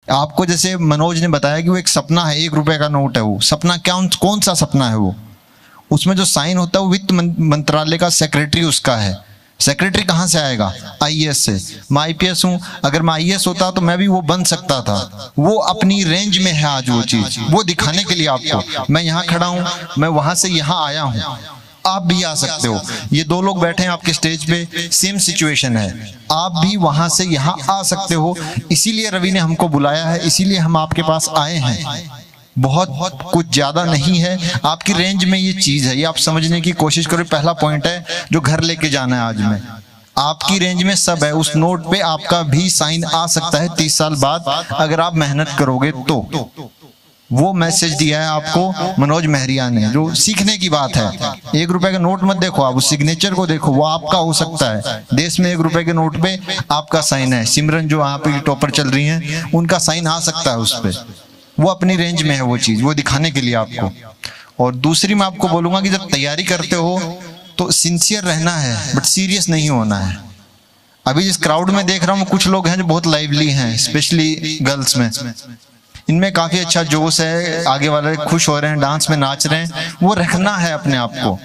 आपको जैसे मनोज ने बताया कि वो एक सपना है, 1 रुपए का नोट है, वो सपना क्या, कौन सा सपना है वो, उसमें जो साइन होता है वो वित्त मंत्रालय का सेक्रेटरी उसका है। सेक्रेटरी कहाँ से आएगा? आईएएस से। मैं आईपीएस हूँ, अगर मैं आईएएस होता तो मैं भी वो बन सकता था। वो अपनी रेंज में है आज वो चीज, वो दिखाने के लिए आपको। मैं यहाँ खड़ा हूँ, मैं वहां से यहाँ आया हूँ, आप भी आ सकते हो। ये 2 लोग बैठे हैं आपके स्टेज पे, सेम सिचुएशन है, आप भी वहां से यहाँ आ सकते हो। इसीलिए रवि ने हमको बुलाया है, इसीलिए हम आपके पास आए हैं। बहुत कुछ ज्यादा नहीं है, आपकी रेंज में ये चीज है, ये आप समझने की कोशिश करो। पहला पॉइंट है जो घर लेके जाना है आज में, आपकी रेंज में सब है। उस नोट पे आपका भी साइन आ सकता है 30 साल बाद, अगर आप मेहनत करोगे तो। वो मैसेज दिया है आपको मनोज महरिया ने, जो सीखने की बात है। 1 रुपए का नोट मत देखो, आप उस सिग्नेचर को देखो, वो आपका हो सकता है। देश में 1 रुपए के नोट पे आपका साइन है। सिमरन जो यहाँ पे टॉपर चल रही हैं, उनका साइन आ सकता है उस पे। वो अपनी रेंज में है वो चीज, वो दिखाने के लिए आपको। और दूसरी मैं आपको बोलूंगा कि जब तैयारी करते हो तो सिंसियर रहना है, बट सीरियस नहीं होना है। अभी जिस क्राउड में देख रहा हूँ, कुछ लोग हैं जो बहुत लाइवली हैं, स्पेशली गर्ल्स में, इनमें काफी अच्छा जोश है, आगे वाले खुश हो रहे हैं, डांस में नाच रहे हैं। वो रखना है अपने आप को,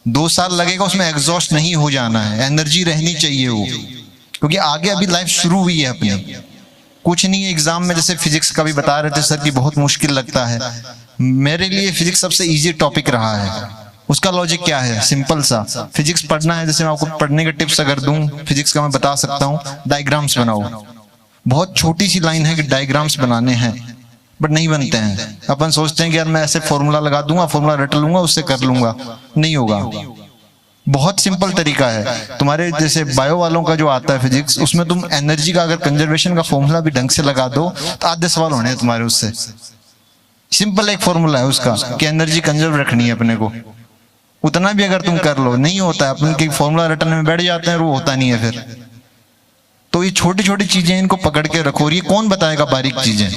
2 साल लगेगा, उसमें एग्जॉस्ट नहीं हो जाना है, एनर्जी रहनी चाहिए वो, क्योंकि आगे अभी लाइफ शुरू हुई है अपनी। कुछ नहीं है, एग्जाम में जैसे फिजिक्स का भी बता रहे थे सर कि बहुत मुश्किल लगता है, मेरे लिए फिजिक्स सबसे इजी टॉपिक रहा है। उसका लॉजिक क्या है? सिंपल सा, फिजिक्स पढ़ना है, जैसे मैं आपको पढ़ने के टिप्स अगर दूं फिजिक्स का, मैं बता सकता हूँ, डायग्राम्स बनाओ। बहुत छोटी सी लाइन है कि डायग्राम्स बनाने हैं, बट नहीं बनते हैं। अपन सोचते हैं कि यार मैं ऐसे फॉर्मूला लगा दूंगा, फॉर्मूला रट लूंगा, उससे कर लूंगा, नहीं होगा। बहुत सिंपल तरीका है। तुम्हारे जैसे बायो वालों का जो आता है फिजिक्स, उसमें तुम एनर्जी का अगर कंजर्वेशन का फॉर्मूला भी ढंग से लगा दो तो आधे सवाल होने हैं तुम्हारे उससे। सिंपल एक फॉर्मूला है उसका कि एनर्जी कंजर्व रखनी है अपने को, उतना भी अगर तुम कर लो नहीं होता है। अपन के फॉर्मूला रटने में बैठ जाते हैं, वो होता नहीं है फिर। तो ये छोटी छोटी चीजें, इनको पकड़ के रखो। और ये कौन बताएगा बारीक चीजें?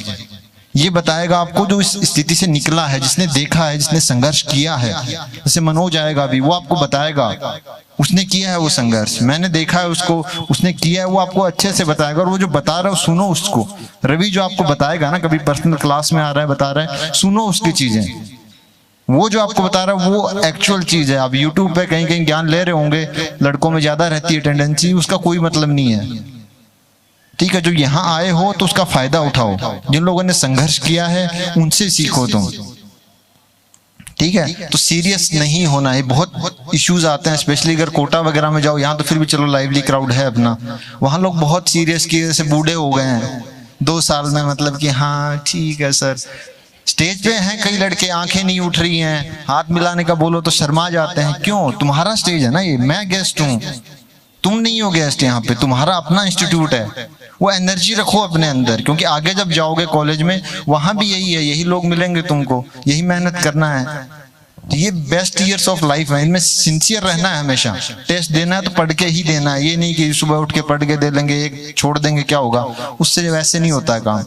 ये बताएगा आपको जो इस स्थिति से निकला है, जिसने देखा है, जिसने संघर्ष किया है। जैसे मनोज आएगा अभी, वो आपको बताएगा, उसने किया है वो संघर्ष, मैंने देखा है उसको, उसने किया है, वो आपको अच्छे से बताएगा। और वो जो बता रहा है सुनो उसको। रवि जो आपको बताएगा ना, कभी पर्सनल क्लास में आ रहा है, बता रहा है, सुनो उसकी चीजें। वो जो आपको बता रहा है वो एक्चुअल चीज है। आप यूट्यूब पे कहीं कहीं ज्ञान ले रहे होंगे, लड़कों में ज्यादा रहती है टेंडेंसी, उसका कोई मतलब नहीं है। ठीक है, जो यहाँ आए हो तो उसका फायदा उठाओ, जिन लोगों ने संघर्ष किया है उनसे सीखो तुम। ठीक है, तो सीरियस नहीं होना है। बहुत इश्यूज आते हैं, स्पेशली अगर कोटा वगैरह में जाओ, यहाँ तो फिर भी चलो लाइवली क्राउड है अपना, वहां लोग बहुत सीरियस किए, जैसे बूढ़े हो गए हैं 2 साल में, मतलब कि हाँ ठीक है सर। स्टेज पे हैं कई लड़के, आंखें नहीं उठ रही हैं, हाथ मिलाने का बोलो तो शर्मा जाते हैं। क्यों? तुम्हारा स्टेज है ना ये, मैं गेस्ट हूँ, तुम नहीं हो गेस्ट यहाँ पे, तुम्हारा अपना इंस्टीट्यूट है। वो एनर्जी रखो अपने अंदर, क्योंकि आगे जब जाओगे कॉलेज में, वहां भी यही है, यही लोग मिलेंगे तुमको, यही मेहनत करना है। तो ये बेस्ट ईयर्स ऑफ लाइफ है, इनमें सिंसियर रहना है हमेशा। टेस्ट देना है तो पढ़ के ही देना है, ये नहीं कि सुबह उठ के पढ़ के दे लेंगे, एक छोड़ देंगे, क्या होगा उससे? वैसे नहीं होता है काम।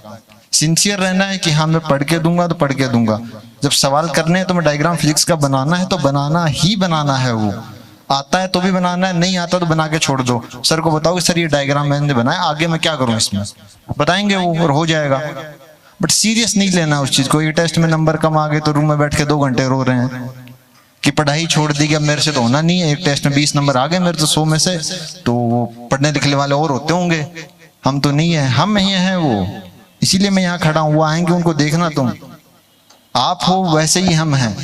सिंसियर रहना है कि हाँ मैं पढ़ के दूंगा तो पढ़ के दूंगा। जब सवाल करने हैं तो मैं डायग्राम फिजिक्स का बनाना है तो बनाना ही बनाना है। वो आता है तो भी बनाना है, नहीं आता तो बना के छोड़ दो। सर को बताओ कि सर ये डायग्राम मैंने बनाया, आगे मैं क्या करूं इसमें, बताएंगे वो और हो जाएगा। बट सीरियस नहीं लेना उस चीज को। ये टेस्ट में नंबर कम आ गए तो रूम में बैठ के 2 घंटे रो रहे हैं कि पढ़ाई छोड़ दी, कि अब मेरे से तो होना नहीं है। एक टेस्ट में 20 नंबर आ गए मेरे तो 100 में से, तो वो पढ़ने लिखने वाले और होते होंगे, हम तो नहीं है, हम ही हैं वो। इसीलिए मैं यहाँ खड़ा हूँ, वो आएंगे उनको देखना तुम। आप हो वैसे ही हम हैं,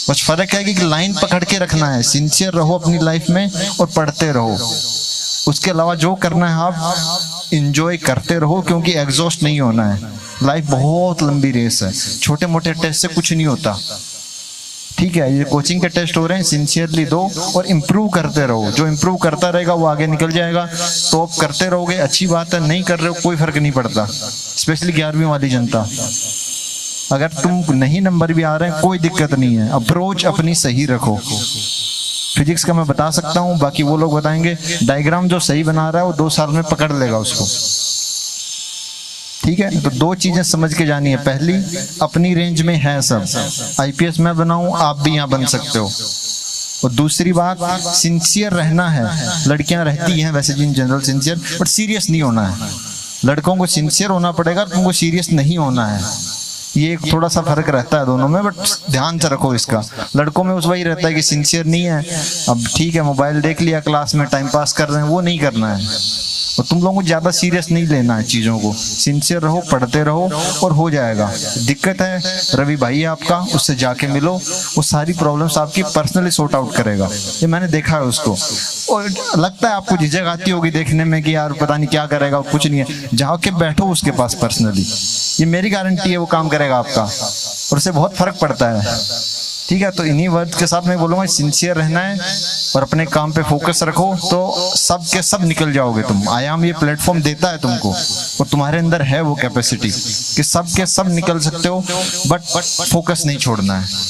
बस फर्क है कि लाइन पकड़ के रखना है। सिंसियर रहो अपनी लाइफ में और पढ़ते रहो। उसके अलावा जो करना है आप एंजॉय करते रहो, क्योंकि एग्जॉस्ट नहीं होना है। लाइफ बहुत लंबी रेस है, छोटे मोटे टेस्ट से कुछ नहीं होता। ठीक है, ये कोचिंग के टेस्ट हो रहे हैं, सिंसियरली दो और इम्प्रूव करते रहो। जो इम्प्रूव करता रहेगा वो आगे निकल जाएगा। टॉप करते रहोगे, अच्छी बात है, नहीं कर रहे हो कोई फर्क नहीं पड़ता। स्पेशली 11वीं वाली जनता, अगर तुम नहीं नंबर भी आ रहे हैं कोई दिक्कत नहीं है, अप्रोच अपनी सही रखो। फिजिक्स का मैं बता सकता हूँ, बाकी वो लोग बताएंगे। डायग्राम जो सही बना रहा है वो 2 साल में पकड़ लेगा उसको। ठीक है, तो 2 चीजें समझ के जानी है। पहली, अपनी रेंज में है सब, आईपीएस मैं बनाऊं आप भी यहाँ बन सकते हो। और दूसरी बात, सिंसियर रहना है। लड़कियां रहती हैं वैसे जिन जनरल सिंसियर, बट सीरियस नहीं होना है। लड़कों को सिंसियर होना पड़ेगा, तुमको सीरियस नहीं होना है। ये एक थोड़ा सा फर्क रहता है दोनों में, बट ध्यान से रखो इसका। लड़कों में उस वही रहता है कि सिंसियर नहीं है, अब ठीक है मोबाइल देख लिया, क्लास में टाइम पास कर रहे हैं, वो नहीं करना है। और तुम लोगों को ज्यादा सीरियस नहीं लेना है चीजों को, सिंसियर रहो, पढ़ते रहो और हो जाएगा। दिक्कत है रवि भाई है आपका, उससे जाके मिलो, वो सारी प्रॉब्लम्स आपकी पर्सनली सॉर्ट आउट करेगा। ये मैंने देखा है उसको। और लगता है आपको झिझक आती होगी देखने में कि यार पता नहीं क्या करेगा, कुछ नहीं है, जाके बैठो उसके पास पर्सनली, ये मेरी गारंटी है वो काम करेगा आपका, और उससे बहुत फर्क पड़ता है। ठीक है, तो इन्हीं वर्ड के साथ मैं बोलूंगा सिंसियर रहना है और अपने काम पे फोकस रखो, तो सब के सब निकल जाओगे तुम। आयाम ये प्लेटफॉर्म देता है तुमको, और तुम्हारे अंदर है वो कैपेसिटी कि सब के सब निकल सकते हो, बट फोकस नहीं छोड़ना है।